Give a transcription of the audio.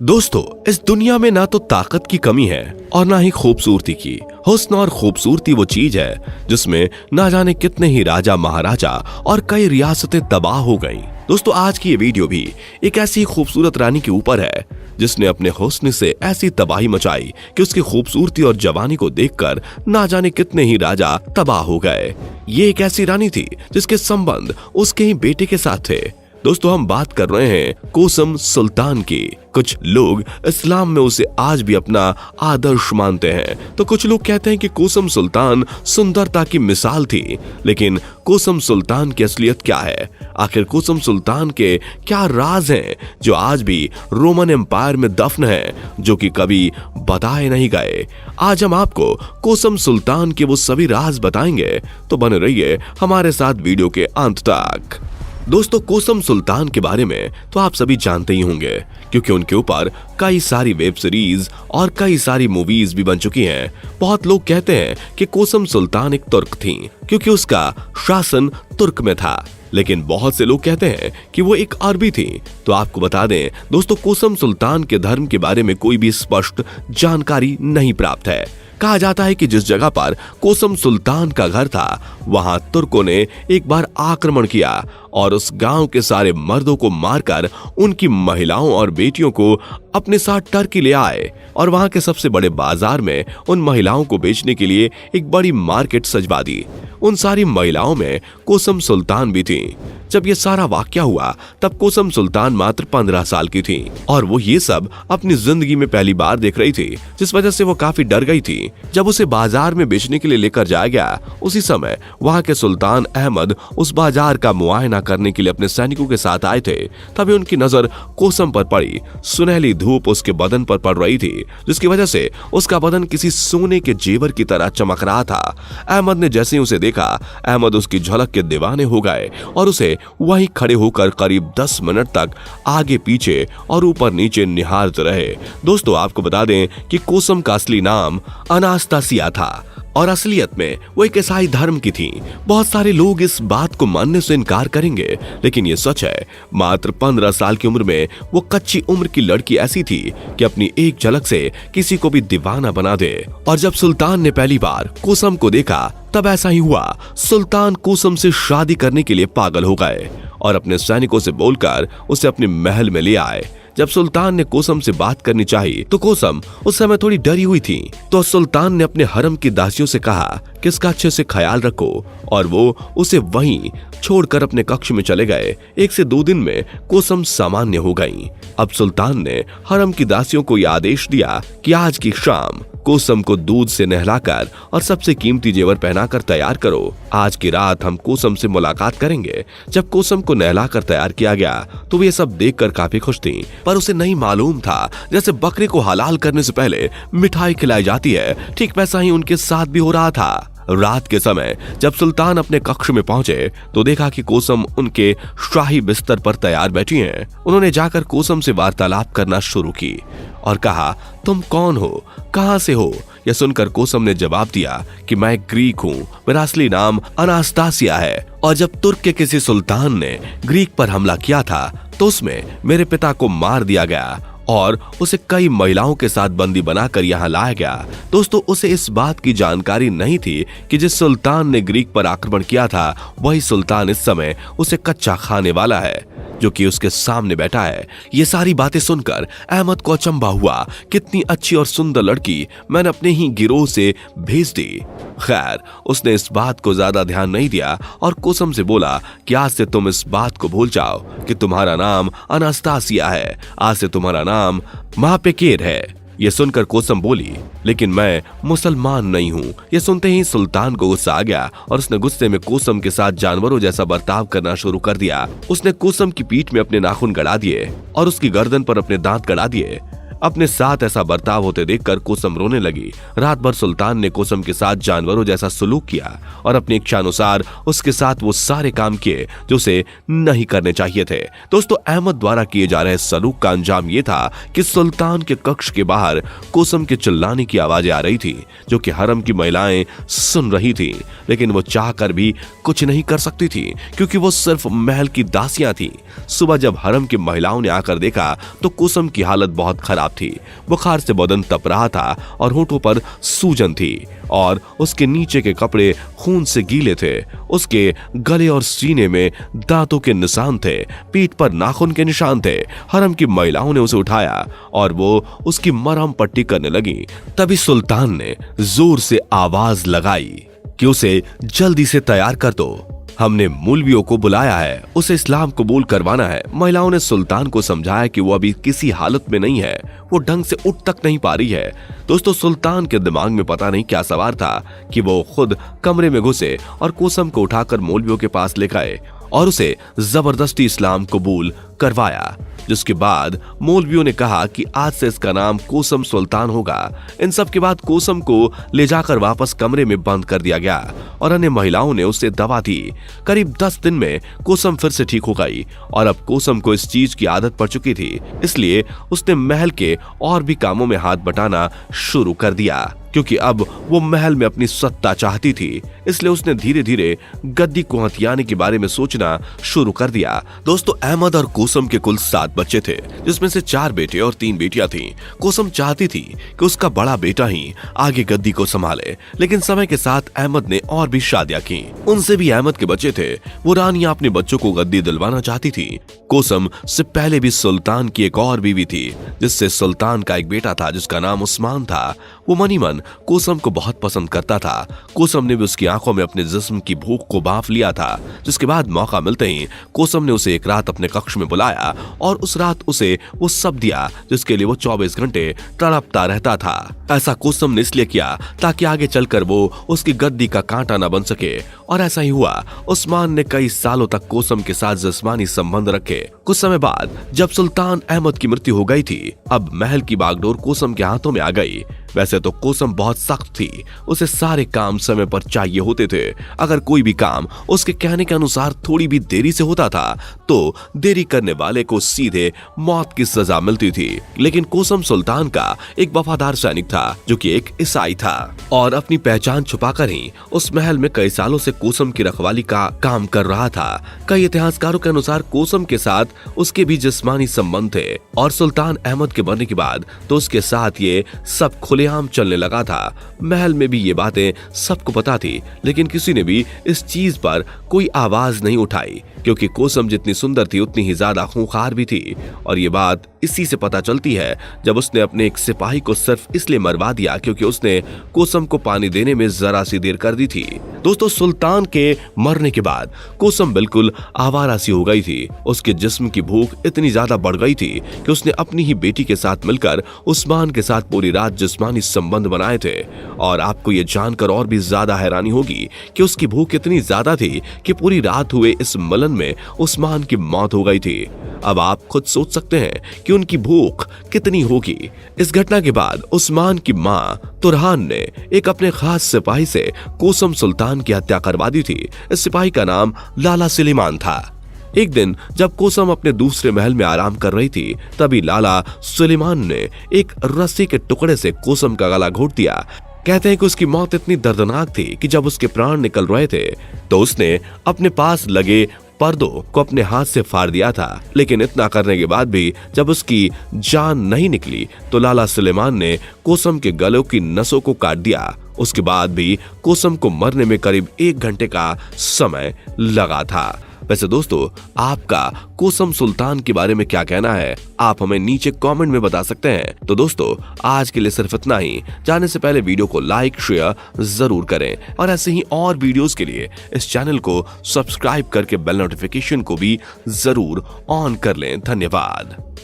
दोस्तों, इस दुनिया में ना तो ताकत की कमी है और ना ही खूबसूरती की। हुस्न और खूबसूरती वो चीज है जिसमें ना जाने कितने ही राजा महाराजा और कई रियासतें तबाह हो गईं। दोस्तों, आज की ये वीडियो भी एक ऐसी खूबसूरत रानी के ऊपर है जिसने अपने हुस्न से ऐसी तबाही मचाई कि उसकी खूबसूरती और जवानी को देखकर ना जाने कितने ही राजा तबाह हो गए। ये एक ऐसी रानी थी जिसके संबंध उसके ही बेटे के साथ थे। दोस्तों, हम बात कर रहे हैं कोसम सुल्तान की। कुछ लोग इस्लाम में उसे आज भी अपना आदर्श मानते हैं, तो कुछ लोग कहते हैं कि कोसम सुल्तान सुंदरता की मिसाल थी। लेकिन कोसम सुल्तान की असलियत क्या है? आखिर कोसम सुल्तान के क्या राज हैं जो आज भी रोमन एम्पायर में दफन है, जो कि कभी बताए नहीं गए? आज हम आपको कोसम सुल्तान के वो सभी राज बताएंगे, तो बने रहिए हमारे साथ वीडियो के अंत तक। दोस्तों, कोसम सुल्तान के बारे में तो आप सभी जानते ही होंगे, क्योंकि उनके ऊपर कई सारी वेब सीरीज और कई सारी मूवीज भी बन चुकी हैं। बहुत लोग कहते हैं कि कोसम सुल्तान एक तुर्क थी क्योंकि उसका शासन तुर्क में था, लेकिन बहुत से लोग कहते हैं कि वो एक अरबी थी। तो आपको बता दें दोस्तों, कोसम सुल्तान के धर्म के बारे में कोई भी स्पष्ट जानकारी नहीं प्राप्त है। कहा जाता है कि जिस जगह पर कोसम सुल्तान का घर था, वहां तुर्कों ने एक बार आक्रमण किया और उस गांव के सारे मर्दों को मारकर उनकी महिलाओं और बेटियों को अपने साथ टर्की ले आए और वहां के सबसे बड़े बाजार में उन महिलाओं को बेचने के लिए एक बड़ी मार्केट सजवा दी। उन सारी महिलाओं में कोसम सुल्तान भी थी। जब ये सारा वाकया हुआ तब कोसम सुल्तान मात्र 15 साल की थी और वो ये सब अपनी जिंदगी में पहली बार देख रही थी, जिस वजह से वो काफी डर गई थी। जब उसे बाजार में बेचने के लिए लेकर जाया गया, उसी समय वहां के सुल्तान अहमद उस बाजार का मुआयना करने के लिए अपने सैनिकों के साथ आए थे। तभी उनकी नजर कोसम पर पड़ी। सुनहली धूप उसके बदन पर पड़ रही थी, जिसकी वजह से उसका बदन किसी सोने के जेवर की तरह चमक रहा था। अहमद ने जैसे ही उसे देखा, अहमद उसकी झलक के दीवाने हो गए और उसे वहीं खड़े होकर करीब 10 मिनट तक आगे पीछे और ऊपर नीचे निहारते रहे। दोस्तों, आपको बता दें कि कोसम का असली नाम अनास्तासिया था और असलियत में वो एक ईसाई धर्म की थी। बहुत सारे लोग इस बात को मानने से इनकार करेंगे, लेकिन ये सच है। मात्र 15 साल की उम्र में वो कच्ची उम्र की लड़की ऐसी थी कि अपनी एक झलक से किसी को भी दीवाना बना दे। और जब सुल्तान ने पहली बार कोसम को देखा, तब ऐसा ही हुआ। सुल्तान कोसम से शादी करने के लिए पागल हो गए और अपने सैनिकों से बोलकर उसे अपने महल में ले आए। जब सुल्तान ने कोसम से बात करनी चाहिए तो कोसम उस समय थोड़ी डरी हुई थी, तो सुल्तान ने अपने हरम की दासियों से कहा कि इसका अच्छे से ख्याल रखो, और वो उसे वहीं छोड़कर अपने कक्ष में चले गए। 1 से 2 दिन में कोसम सामान्य हो गईं। अब सुल्तान ने हरम की दासियों को यह आदेश दिया कि आज की शाम कोसम को दूध से नहलाकर और सबसे कीमती जेवर पहनाकर तैयार करो। आज की रात हम कोसम से मुलाकात करेंगे। जब कोसम को नहलाकर तैयार किया गया तो वे सब देखकर काफी खुश थी, पर उसे नहीं मालूम था जैसे बकरे को हलाल करने से पहले मिठाई खिलाई जाती है, ठीक वैसा ही उनके साथ भी हो रहा था। रात के समय जब सुल्तान अपने कक्ष में पहुंचे तो देखा कि कोसम उनके शाही बिस्तर पर तैयार बैठी हैं। उन्होंने जाकर कोसम से वार्तालाप करना शुरू की और कहा, तुम कौन हो, कहां से हो? यह सुनकर कोसम ने जवाब दिया कि मैं ग्रीक हूँ, मेरा असली नाम अनास्तासिया है, और जब तुर्क के किसी सुल्तान ने ग्रीक पर हमला किया था तो उसमें मेरे पिता को मार दिया गया और उसे कई महिलाओं के साथ बंदी बनाकर यहाँ लाया गया। दोस्तों, उसे इस बात की जानकारी नहीं थी कि जिस सुल्तान ने ग्रीक पर आक्रमण किया था, वही सुल्तान इस समय उसे कच्चा खाने वाला है, जो कि उसके सामने बैठा है। ये सारी बातें सुनकर अहमद को अचंभा हुआ। कितनी अच्छी और सुंदर लड़की मैंने अपने ही गिरोह से भेज दी। खैर, उसने इस बात को ज्यादा ध्यान नहीं दिया और कोसम से बोला कि आज से तुम इस बात को भूल जाओ कि तुम्हारा नाम अनास्तासिया है। आज से तुम्हारा नाम मापेकेर है। ये सुनकर कोसम बोली, लेकिन मैं मुसलमान नहीं हूँ। ये सुनते ही सुल्तान को गुस्सा आ गया और उसने गुस्से में कोसम के साथ जानवरों जैसा बर्ताव करना शुरू कर दिया। उसने कोसम की पीठ में अपने नाखून गड़ा दिए और उसकी गर्दन पर अपने दांत गड़ा दिए। अपने साथ ऐसा बर्ताव होते देखकर कोसम रोने लगी। रात भर सुल्तान ने कोसम के साथ जानवरों जैसा सलूक किया और अपनी इच्छा अनुसार उसके साथ वो सारे काम किए जो उसे नहीं करने चाहिए थे। दोस्तों, अहमद द्वारा किए जा रहे सलूक का अंजाम ये था कि सुल्तान के कक्ष के बाहर कोसम के चिल्लाने की आवाजें आ रही थी, जो कि हरम की महिलाएं सुन रही थी, लेकिन वो चाहकर भी कुछ नहीं कर सकती थी क्योंकि वो सिर्फ महल की दासियां थी। सुबह जब हरम की महिलाओं ने आकर देखा तो कोसम की हालत बहुत खराब थी। बुखार से बदन तप रहा था और होठों पर सूजन थी और उसके नीचे के कपड़े खून से गीले थे। उसके गले और सीने में दांतों के निशान थे, पीठ पर नाखून के निशान थे। हरम की महिलाओं ने उसे उठाया और वो उसकी मरहम पट्टी करने लगी। तभी सुल्तान ने जोर से आवाज लगाई कि उसे जल्दी से तैयार कर दो, हमने मौलवियों को बुलाया है, उसे इस्लाम कबूल करवाना है। महिलाओं ने सुल्तान को समझाया कि वो अभी किसी हालत में नहीं है, वो ढंग से उठ तक नहीं पा रही है। दोस्तों, सुल्तान के दिमाग में पता नहीं क्या सवार था कि वो खुद कमरे में घुसे और कोसम को उठाकर मौलवियों के पास ले गए और उसे जबरदस्ती इस्लाम कबूल करवाया। जिसके बाद मौलवियों ने कहा कि आज से इसका नाम कोसम सुल्तान होगा। इन सब के बाद कोसम को ले जाकर वापस कमरे में बंद कर दिया गया और अन्य महिलाओं ने उसे दवा दी। करीब 10 दिन में कोसम फिर से ठीक हो गई और अब कोसम को इस चीज की आदत पड़ चुकी थी, इसलिए उसने महल के और भी कामों में हाथ बटाना शुरू कर दिया। क्योंकि अब वो महल में अपनी सत्ता चाहती थी, इसलिए उसने धीरे धीरे गद्दी को हथियाने के बारे में सोचना शुरू कर दिया। दोस्तों, अहमद और कोसम के कुल 7 बच्चे थे, जिसमें से 4 बेटे और 3 बेटियां थीं। कोसम चाहती थी कि उसका बड़ा बेटा ही आगे गद्दी को संभाले, लेकिन समय के साथ अहमद ने और भी शादियां की। उनसे भी अहमद के बच्चे थे। वो रानियां अपने बच्चों को गद्दी दिलवाना चाहती थी। कोसम से पहले भी सुल्तान की एक और बीवी थी, जिससे सुल्तान का एक बेटा था जिसका नाम उस्मान था। वो मनी मन कोसम को बहुत पसंद करता था। कोसम ने भी उसकी आंखों में अपने जिस्म की भूख को भांप लिया था। जिसके बाद मौका मिलते ही कोसम ने उसे एक रात अपने कक्ष में बुलाया और उस रात उसे वो सब दिया जिसके लिए वो 24 घंटे तड़पता रहता था। ऐसा कोसम ने इसलिए किया ताकि आगे चलकर वो उसकी गद्दी का कांटा न बन सके, और ऐसा ही हुआ। उस्मान ने कई सालों तक कोसम के साथ जिस्मानी संबंध रखे। कुछ समय बाद जब सुल्तान अहमद की मृत्यु हो गई थी, अब महल की बागडोर कोसम के हाथों में आ गई। वैसे तो कोसम बहुत सख्त थी, उसे सारे काम समय पर चाहिए होते थे। अगर कोई भी काम उसके कहने के अनुसार थोड़ी भी देरी से होता था तो देरी करने वाले को सीधे मौत की सजा मिलती थी। लेकिन कोसम सुल्तान का एक वफादार सैनिक था जो कि एक ईसाई था और अपनी पहचान छुपाकर ही उस महल में कई सालों से कोसम की रखवाली का काम कर रहा था। कई इतिहासकारों के अनुसार कोसम के साथ उसके भी जिस्मानी संबंध थे और सुल्तान अहमद के मरने के बाद तो उसके साथ ये सब खुलेआम चलने लगा था। महल में भी ये बातें सबको पता थी, लेकिन किसी ने भी इस चीज पर कोई आवाज नहीं उठाई क्योंकि कोसम जितनी सुंदर थी उतनी ही ज्यादा खूंखार भी थी। और ये बात इसी से पता चलती है जब उसने अपने एक सिपाही को सिर्फ इसलिए मरवा दिया क्योंकि उसने कोसम को पानी देने में जरा सी देर कर दी थी। दोस्तों, सुल्तान के मरने के बाद कोसम बिल्कुल आवारा सी हो गई थी। उसके जिस्म की भूख इतनी ज्यादा बढ़ गई थी कि उसने अपनी ही बेटी के साथ मिलकर उस्मान के साथ पूरी रात जिस्मानी संबंध बनाए थे। और आपको ये जानकर और भी ज्यादा हैरानी होगी कि उसकी भूख इतनी ज्यादा थी कि पूरी रात हुए इस मिलन में उस्मान की मौत हो गई थी। अब आप खुद सोच सकते हैं कि उनकी भूख कितनी होगी। इस घटना के बाद उस्मान की मां तुरहान ने एक अपने खास सिपाही से कोसम सुल्तान की हत्या करवा दी थी। इस सिपाही का नाम लाला सुलेमान था। एक दिन जब कोसम अपने दूसरे महल में आराम कर रही थी, तभी लाला सुलेमान ने एक रस्सी के टुकड़े से कोसम का गला घोट दिया। कहते हैं कि उसकी मौत इतनी दर्दनाक थी कि जब उसके प्राण निकल रहे थे तो उसने अपने पास लगे पर्दों को अपने हाथ से फाड़ दिया था। लेकिन इतना करने के बाद भी जब उसकी जान नहीं निकली तो लाला सुलेमान ने कोसम के गलों की नसों को काट दिया। उसके बाद भी कोसम को मरने में करीब 1 घंटे का समय लगा था। वैसे दोस्तों, आपका कोसम सुल्तान के बारे में क्या कहना है, आप हमें नीचे कमेंट में बता सकते हैं। तो दोस्तों, आज के लिए सिर्फ इतना ही। जाने से पहले वीडियो को लाइक शेयर जरूर करें और ऐसे ही और वीडियोस के लिए इस चैनल को सब्सक्राइब करके बेल नोटिफिकेशन को भी जरूर ऑन कर लें। धन्यवाद।